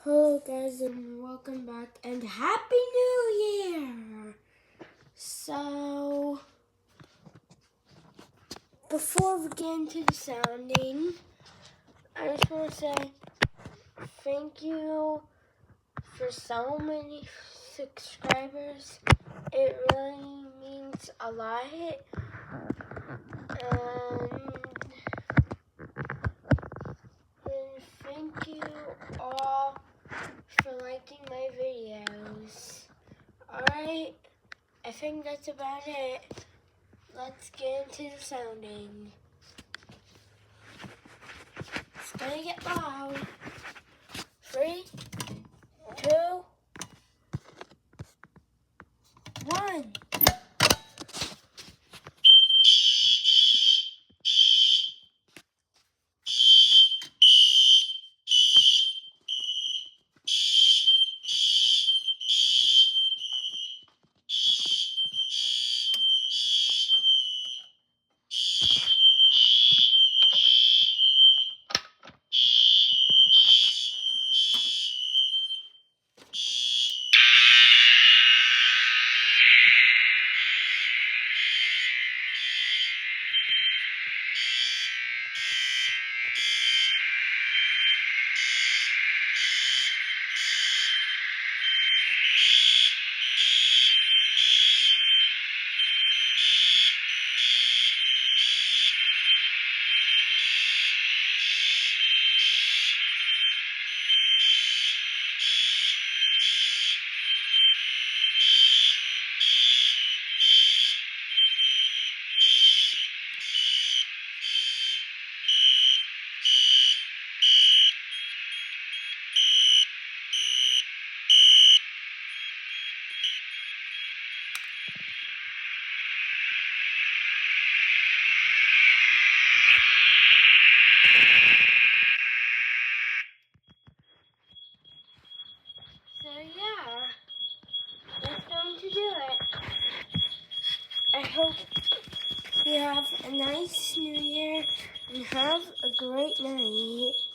Hello guys and welcome back and Happy New Year! So, before we get into the sounding, I just want to say thank you for so many subscribers. It really means a lot. And thank you all for liking my videos. Alright, I think that's about it. Let's get into the sounding. It's gonna get loud. 3, 2, 1. So yeah, that's going to do it. I hope you have a nice New Year and have a great night.